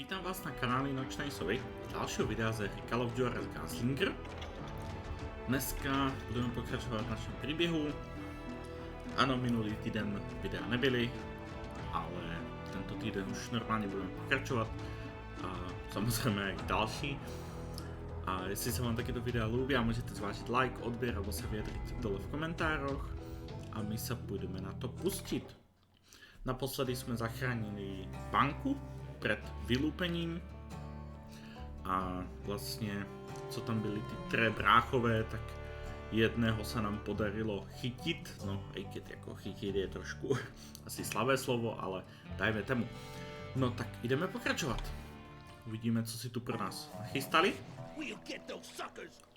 Vítám vás na kanáli Nočnej Sovy, dalšího videa ze hry Juarez Gunslinger. Dneska budeme pokračovat v našem příběhu. Ano, minulý týden videa nebyly, ale tento týden už normálně budeme pokračovat. A samozřejmě i další. A jestli se vám takéto videa ľúbia, můžete zvážit like, odběr alebo se vyjadřit dole v komentároch. A my se půjdeme na to pustit. Naposledy jsme zachránili banku před vylúpením a vlastně, co tam byli ty tre bráchové, tak jedného se nám podarilo chytit, no i keď jako chytit je trošku asi slabé slovo, ale dajme tomu. No tak ideme pokračovat. Uvidíme, co si tu pro nás nachystali.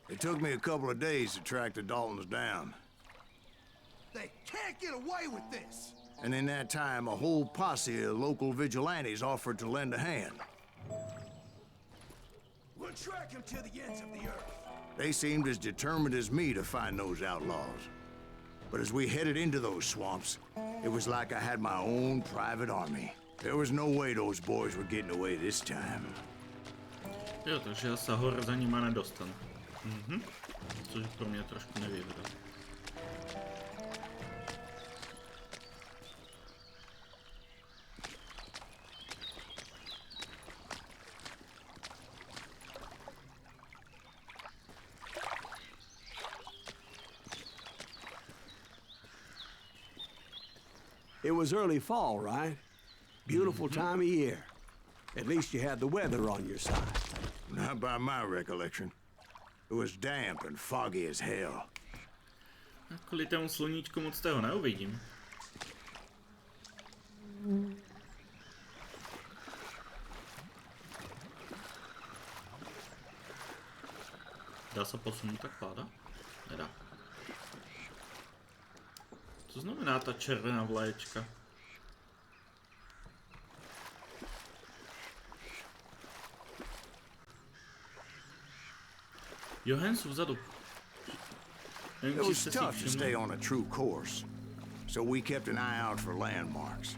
It took me a couple of days to track the Daltons down. They can't get away with this! And in that time, a whole posse of local vigilantes offered to lend a hand. We'll track him to the ends of the earth. They seemed as determined as me to find those outlaws. But as we headed into those swamps, it was like I had my own private army. There was no way those boys were getting away this time. Jo, takže já se hore za nima nedostanu. Což pro mě trošku nevýhoda. It was early fall, right? Beautiful time of year. At least you had the weather on your side. Not by my recollection. It was damp and foggy as hell. A kvůli tomu sluníčku moc toho neuvidím. Dá se posunout tak páda? Nedá. Co znamená ta červená vlaječka? Jo, hen jsou vzadu. It was tough to stay on a true course, so we kept an eye out for landmarks.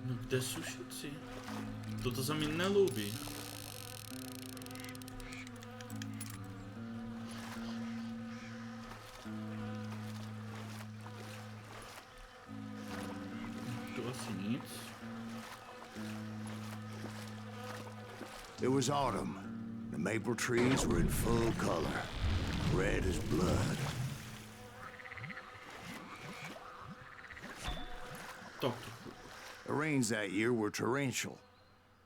No kde jsou všetci? Toto se mi nelúbí. Tu asi nic. It was autumn. The maple trees were in full color, red as blood. The rains that year were torrential,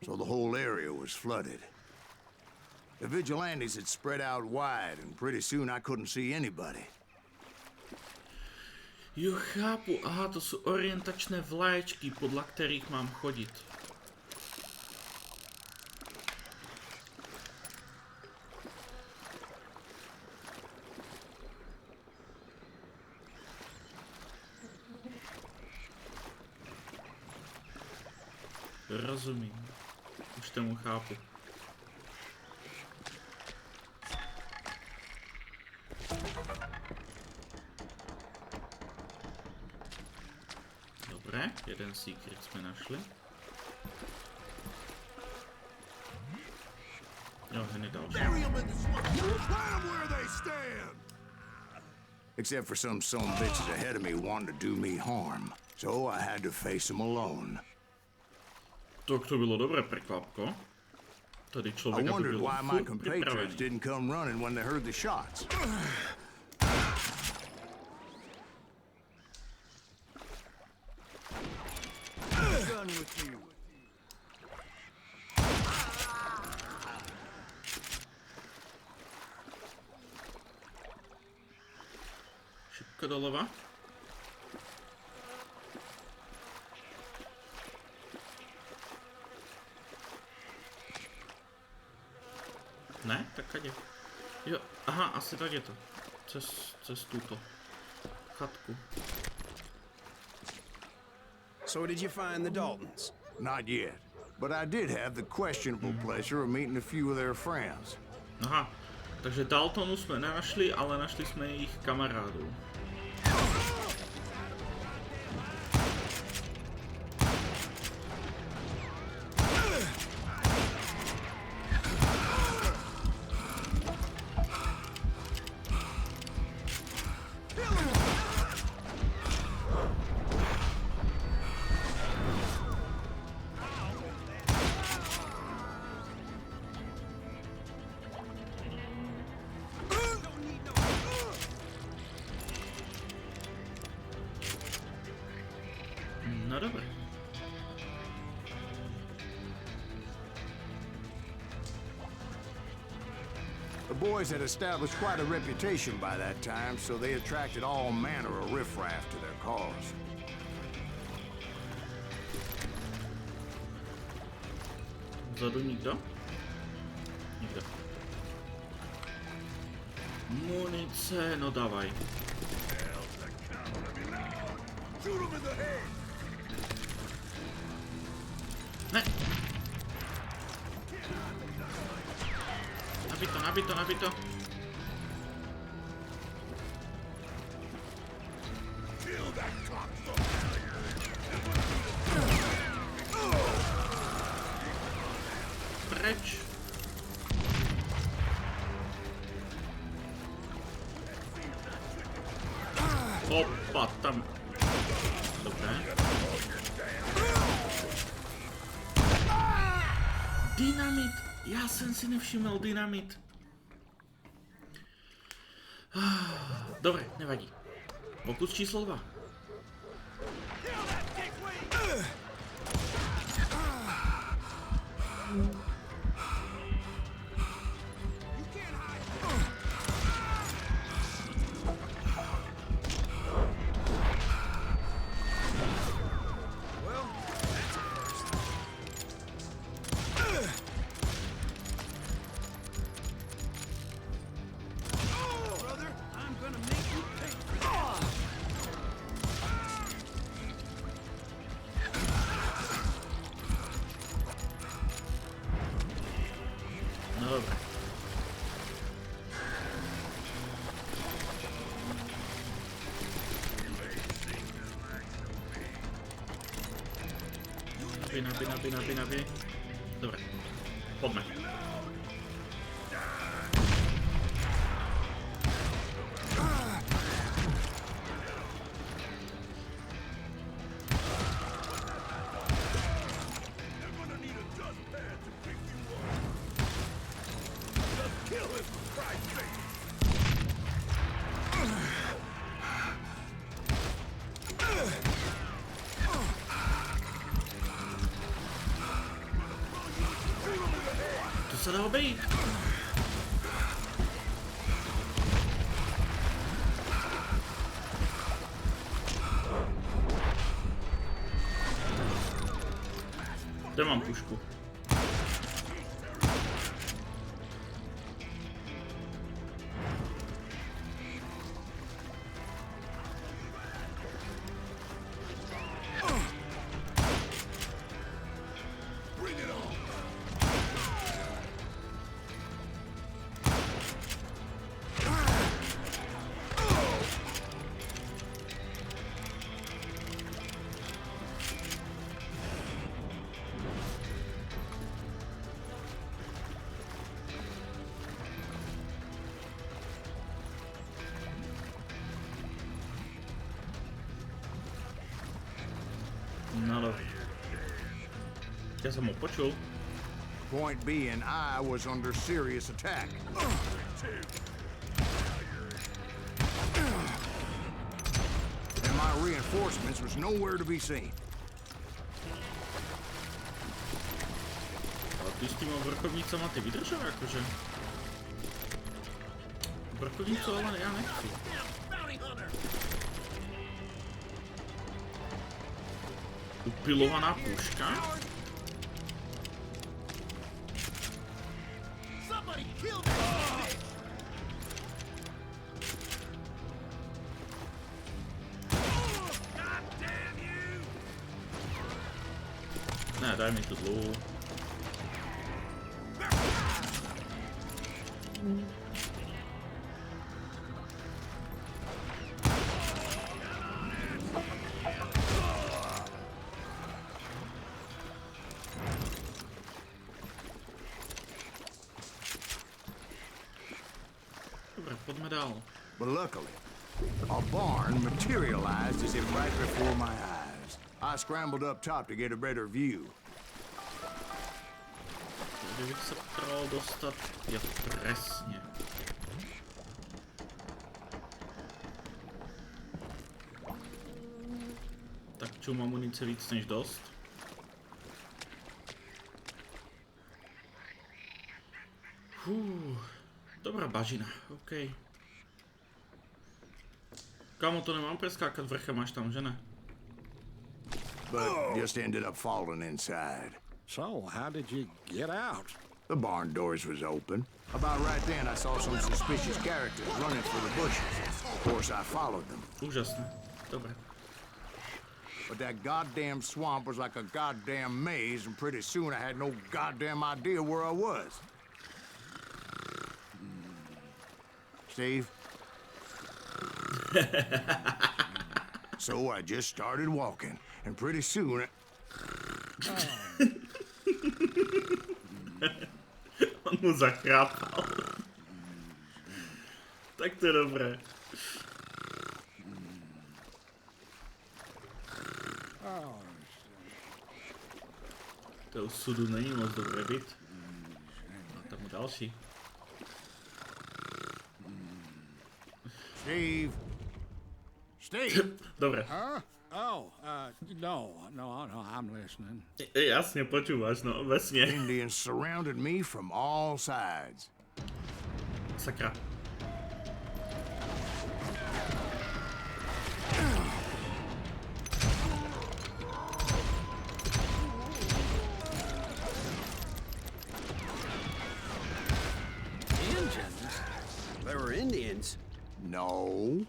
so the whole area was flooded. The vigilantes had spread out wide, and pretty soon I couldn't see anybody. Jo, chápu. Aha, to jsou orientačné vlaječky, podle kterých mám chodit. Rozumím. Už tomu chápu. Dobré, jeden secret jsme našli. Jo, hned je další. Except for some bitches ahead of me wanting to do me harm, so I had to face them alone. Tak to bylo dobré překvapko. Tady člověk I by wondered byl why my furt compatriots připravený. didn't come running when they heard the shots. Done with you. Šipko doleva. Ne? Tak kadě. Jo, aha, asi tak je to. Cez tuto chatku. So did you find the Daltons? Not yet. but I did have the questionable pleasure of meeting a few of their friends. Aha, takže Daltonu sme nenašli, ale našli sme ich kamarádov. No dobre. The boys had established quite a reputation by that time, so they attracted all manner of riffraff to their cause. Vzadu nikto? Nikto. Munice, no dávaj. Ne! Nabito, nabito, nabito. Preč. Opa, tam. Dobre. Dynamit! Ja som si nevšimol dynamit. Dobre, nevadí. Pokus číslo 2. Dobra. Napij. Dobra. Poďme. To sa dá obejít. Kde mám pušku? No dobre. Ja som ho počul. Point being, I was under serious attack. And my reinforcements was nowhere to be seen. A ty s tým vrchovnícom ty vydržal akože? Vrchovnícov ale ja nechci. Upilovaná puška? Ne, daj mi tu dlhu. poďme dál. But luckily, a barn materialized as if right before my eyes. I scrambled up top to get a better view. Kde bych sa potreboval dostať? Ja presne. Tak čo, mám munície víc než dosť? Dobrá bažina, okej. Kamo, to nemám preskákať vrcha, máš tam, že ne? But just ended up falling inside. So, how did you get out? The barn doors was open. About right then, I saw some suspicious characters running for the bushes. Of course, I followed them. Úžasné, dobre. But that goddamn swamp was like a goddamn maze, and pretty soon I had no goddamn idea where I was. Steve? So I just started walking, and pretty soon... On mu zachrápal. Tak to je dobré. To sudu není moc dobré byt. A tam je další. Steve? Steve? Dobre. Huh? Oh, no, I'm listening. Jasne, počúvaš, no, vesne. Indians surrounded me from all sides. Sakra. Indians? There were Indians? No.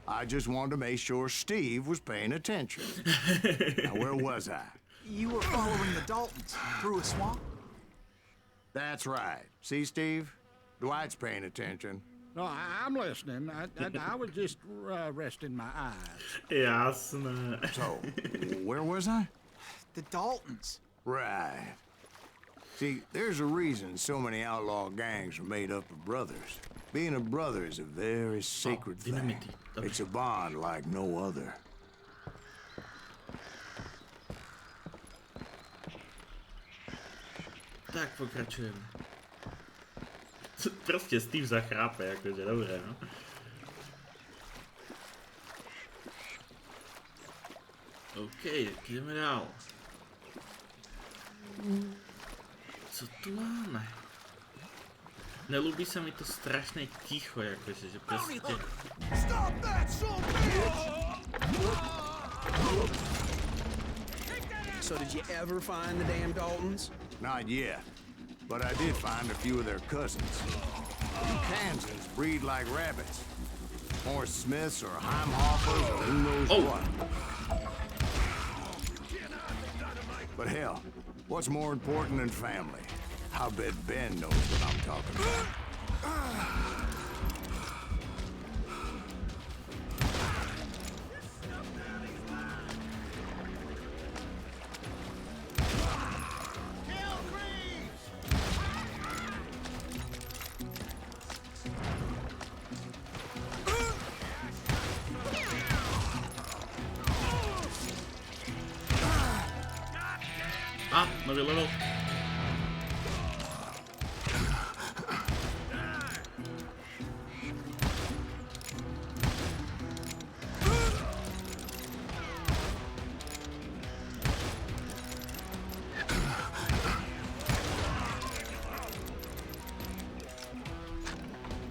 I just wanted to make sure Steve was paying attention. Now, where was I? You were following the Daltons through a swamp? That's right. See, Steve? Dwight's paying attention. No, I'm listening. I was just resting my eyes. Jasné. So, where was I? The Daltons. Right. See, there's a reason so many outlaw gangs are made up of brothers. Being a brother is a very sacred thing. dynamity. It's a bond like no other. Tak pokračujeme. Proste Steve zachrápe, akože dobré, no. OK, ideme dál. Co tu máme? Nelúbi sa mi to strašné ticho, akože, že proste... Stop that, son of a bitch! So did you ever find the damn Daltons? Not yet, but I did find a few of their cousins. You Kansans breed like rabbits. More Smiths or Heimhoffers or who knows what. But hell, what's more important than family? I bet Ben knows what I'm talking about. Nový level.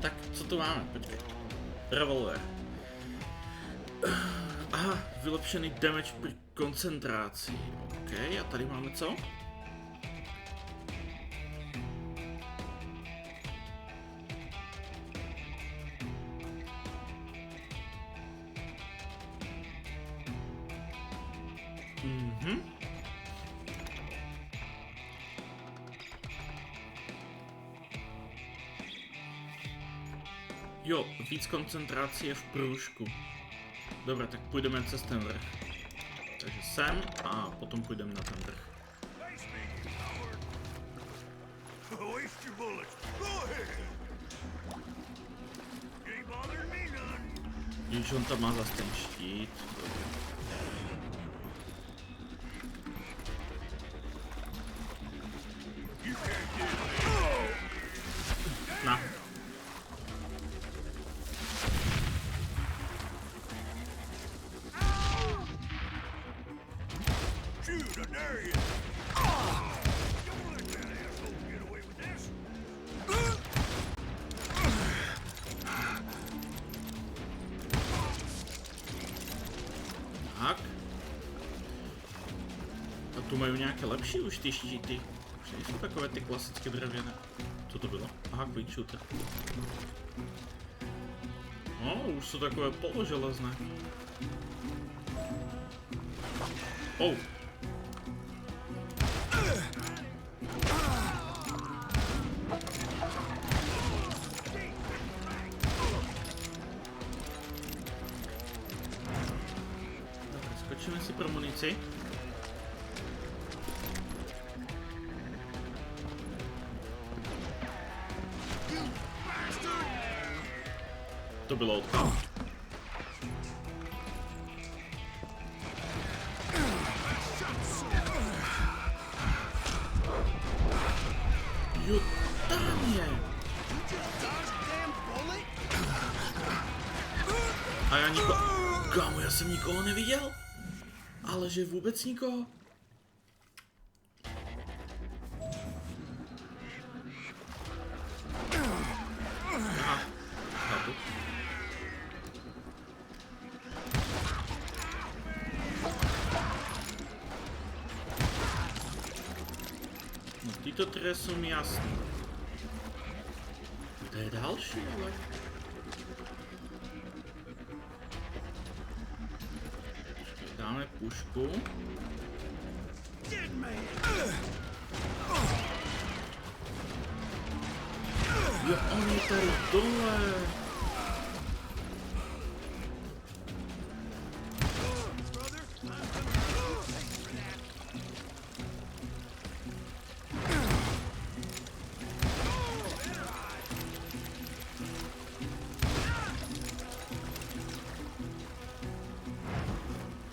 Tak, co tu máme? Počkej. Revolver. Aha, vylepšený damage pri koncentrácii. OK, a tady máme co? Jo, víc koncentrácie v průžku. Dobre, tak půjdeme cez ten vrch. Takže sem a potom půjdeme na ten vrch. Když on tam má zase ten štít. Na. Tak. A tu mají nějaké lepší už ty štíty. Už nejsou takové ty klasické dřevěné. Co to bylo? Aha, quick shooter. No, už jsou takové položelezné. Oh. Dobre, skočíme si pro munici. To bylo odpad. Jo, tam je. A já nikoho... Kámo, já jsem nikoho neviděl. Ale že vůbec nikoho. Aha, chápu. No tyto tre jsou mi jasný. To je další, ale... Dáme pušku. Jo, on je tady dole.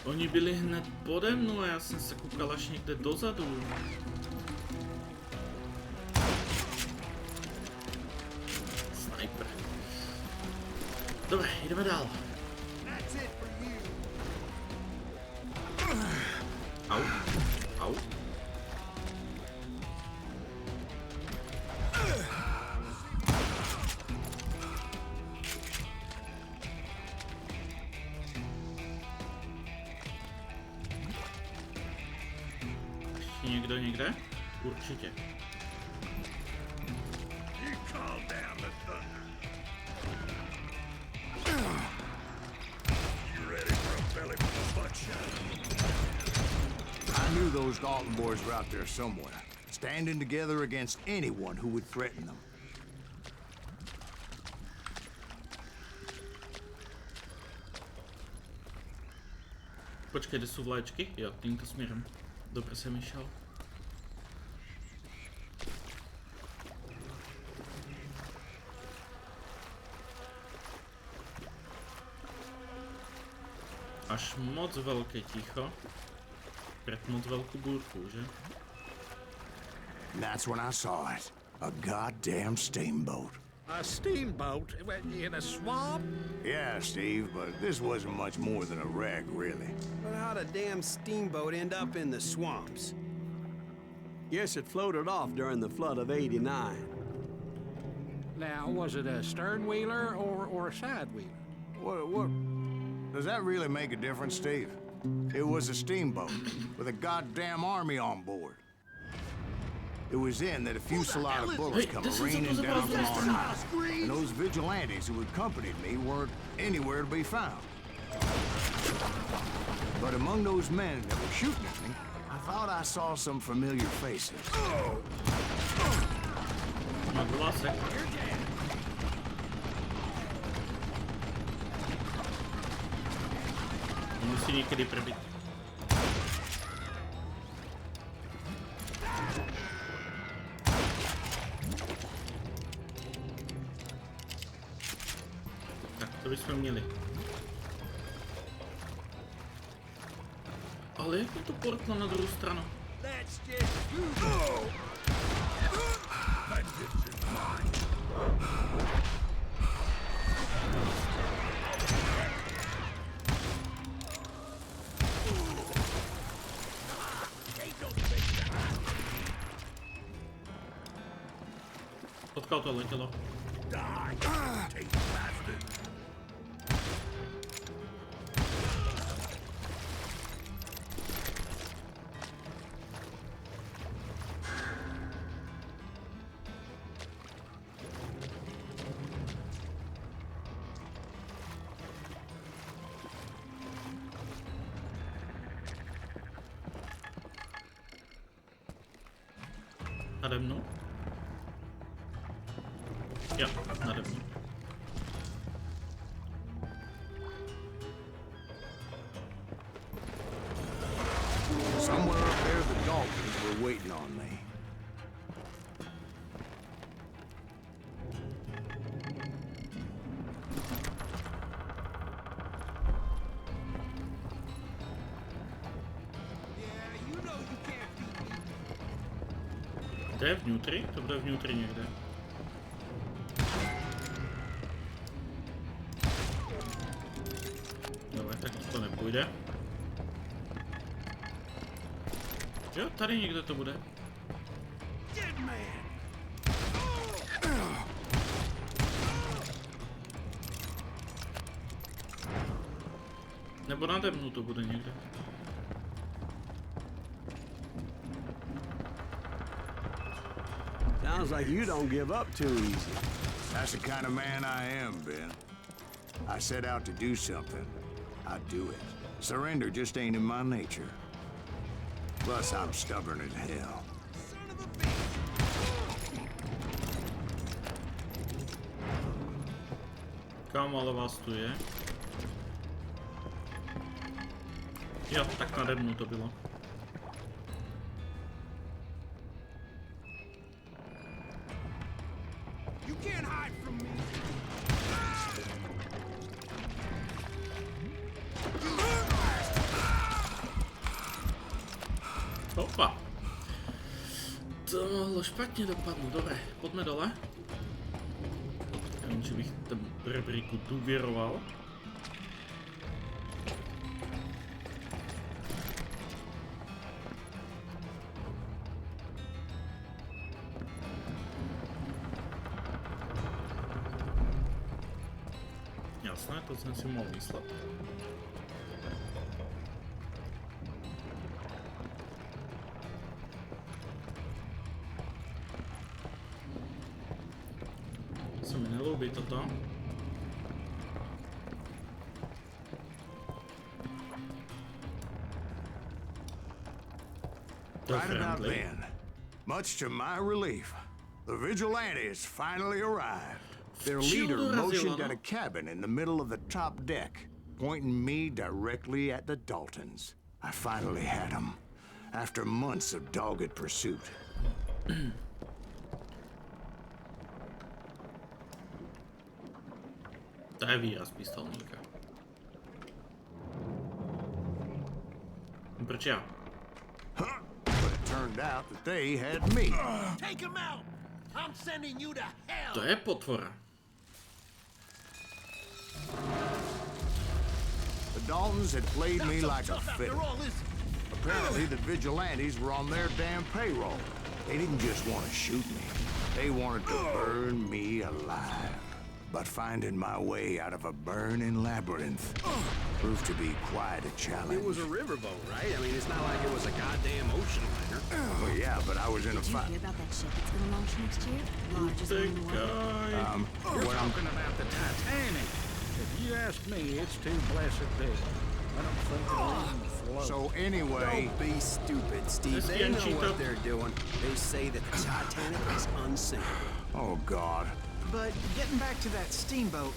Oni byli hned pode mnou a já jsem se koukal až někde dozadu. Sniper. Dobre, jdeme dál. Au, au. Někdo někde? Určitě. I knew those Dalton boys were out there somewhere, standing together against anyone who would threaten them. Počkej, kde jsou vlaječky? Jo, tímto směrem. Dobře jsem išel. Až moc velké ticho. Před moc velkou bůrku, že? And that's when I saw it. A goddamn steamboat. A steamboat in a swamp? Yeah, Steve, but this wasn't much more than a wreck, really. But how'd a damn steamboat end up in the swamps? Yes, it floated off during the flood of '89. Now, was it a stern wheeler or a side wheeler? What? Does that really make a difference, Steve? It was a steamboat with a goddamn army on board. It was then that a fusillade of bullets come raining down from on high, and those vigilantes who accompanied me weren't anywhere to be found. But among those men that were shooting at me, I thought I saw some familiar faces. Musí někdy probít. To by sme měli. Ale jak mi to portlo na druhou stranu? Let's just go. Odkiaľ to letelo? Nade mnou? Jo, nade mnou. Somewhere up there, the Daltons were waiting on me. Yeah, you know you can't beat me. To je vnútri? To bude vnútri někde. Dobre, tak to nepůjde. Jo, tady někde to bude. Dead man. Nebo nade mnou to bude někde. Sounds like you don't give up too easy. That's the kind of man I am, Ben. I set out to do something. I do it. Surrender just ain't in my nature. Plus, I'm stubborn as hell. Son of a bitch. Kam ale vás tu je? Jo, tak nade mnou to bylo. You can't hide from me. Opa. To mohlo špatně dopadnout. Dobré, pojďme dole. Nevím, či bych ten rebríku důvěroval. Jasné, to jsem si mohl myslet. Se mi nelúbí toto. Right about then, much to my relief, the vigilantes finally arrived. Their leader motioned at a cabin in the middle of the top deck, pointing me directly at the Daltons. I finally had them, after months of dogged pursuit. To je výraz pistolníka. Proč já? But it turned out that they had me. Take him out. I'm sending you to hell. To je potvora. The Daltons had played me Not like so a tough after fiddle. all, is it? Apparently, the vigilantes were on their damn payroll. They didn't just want to shoot me. They wanted to burn me alive. But finding my way out of a burning labyrinth proved to be quite a challenge. It was a riverboat, right? I mean, it's not like it was a goddamn ocean liner. Well, yeah, but I was in a Did you fight. hear about that ship that's gonna launch next year? Largest one in the world. You're What I'm talking about the Titanic. If you ask me, it's too blessed big. I don't think it'll even float. So anyway, Don't be stupid, Steve. This They know Yanchito. what they're doing. They say that the Titanic is unsinkable. oh God, But getting back to that steamboat,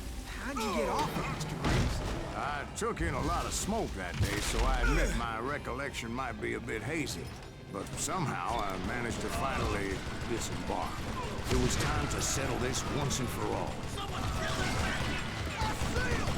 how'd you get off it, Mr. Graves? I took in a lot of smoke that day, so I admit my recollection might be a bit hazy. But somehow I managed to finally disembark. It was time to settle this once and for all. Someone kill him.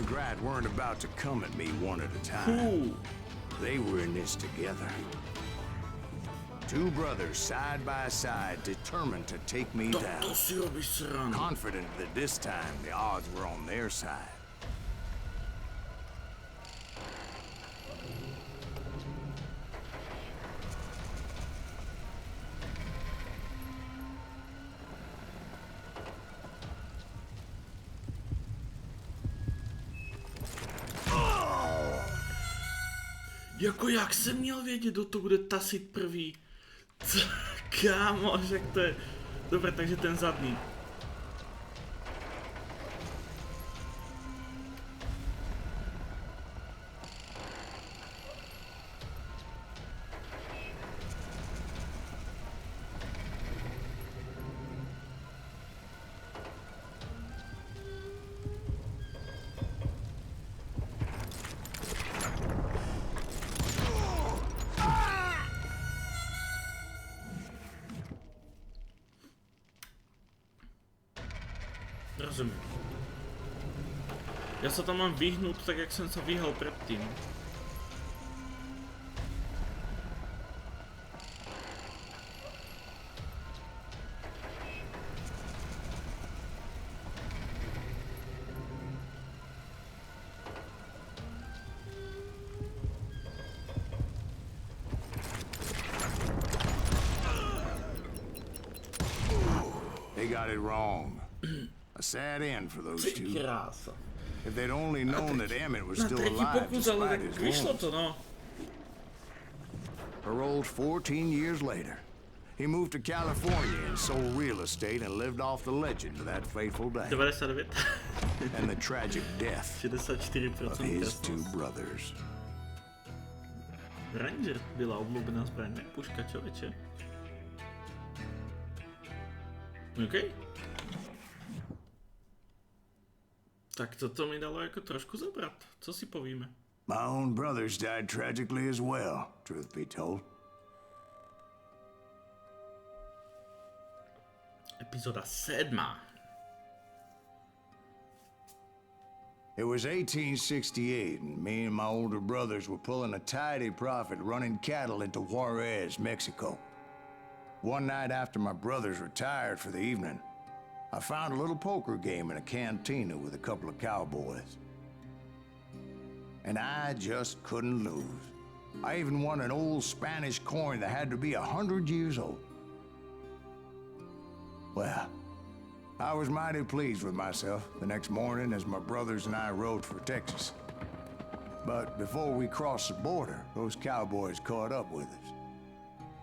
and Grat weren't about to come at me one at a time. They were in this together. Two brothers side by side, determined to take me down. Confident that this time the odds were on their side. Jako jak jsem měl vědět, kdo to bude tasit prvý? Kámo, že to je... Dobre, takže ten zadný. Rozumiem. Ja sa tam mám vyhnúť, tak jak som sa vyhal predtým. They got it wrong. A sad end for those two. Krása. If they'd only known that Emmett was Na still tretí alive pokus, ale despite tak his vyšlo wounds. to, no. Paroled 14 years later, he moved to California and sold real estate and lived off the legend of that fateful day 99. and the tragic death 64% of his two presnosť. brothers. Ranger byla obľúbená zbraň, ne puška, človeče. OK. Tak toto mi dalo ako trošku zabrať. Co si povíme? My own brothers died tragically as well, truth be told. Epizóda 7. It was 1868, and me and my older brothers were pulling a tidy profit running cattle into Juarez, Mexico. One night after my brothers retired for the evening, I found a little poker game in a cantina with a couple of cowboys. And I just couldn't lose. I even won an old Spanish coin that had to be 100 years old. Well, I was mighty pleased with myself the next morning as my brothers and I rode for Texas. But before we crossed the border, those cowboys caught up with us.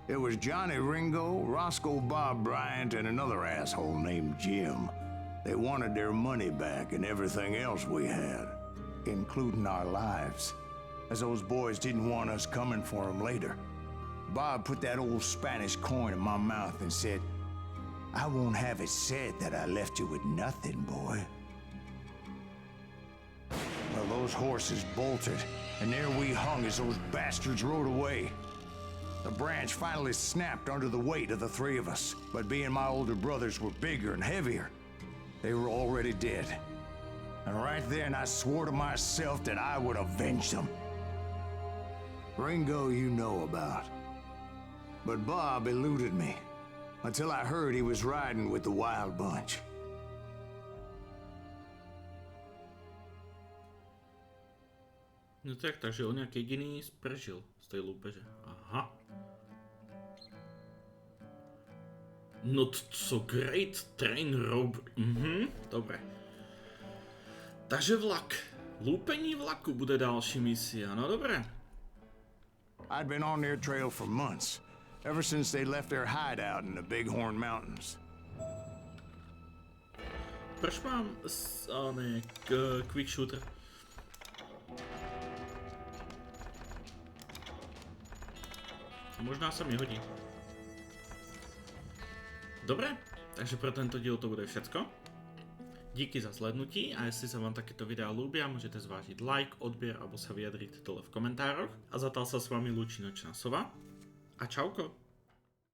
It was Johnny Ringo, Roscoe Bob Bryant, and another asshole named Jim. They wanted their money back and everything else we had, including our lives, as those boys didn't want us coming for them later. Bob put that old Spanish coin in my mouth and said, "I won't have it said that I left you with nothing, boy." Well, those horses bolted, and there we hung as those bastards rode away. The branch finally snapped under the weight of the three of us, but being my older brothers were bigger and heavier, they were already dead. And right then I swore to myself that I would avenge them. Ringo you know about. But Bob eluded me, until I heard he was riding with the Wild Bunch. No tak, takže on nejak jediný prežil z tej lúpeže. Aha. Not so great train robbery. Dobre. Takže vlak. Lúpení vlaku bude další misia, no dobre. I'd been on their trail for months, ever since they left their hideout in the Bighorn Mountains. Proč mám quick shooter? Možná sa mi hodí. Dobre, takže pro tento diel to bude všetko. Díky za slednutí a jestli sa vám takéto videá ľúbia, môžete zvážiť like, odbier alebo sa vyjadriť dole v komentároch. A zatiaľ sa s vami lúči Nočná Sova. A čauko!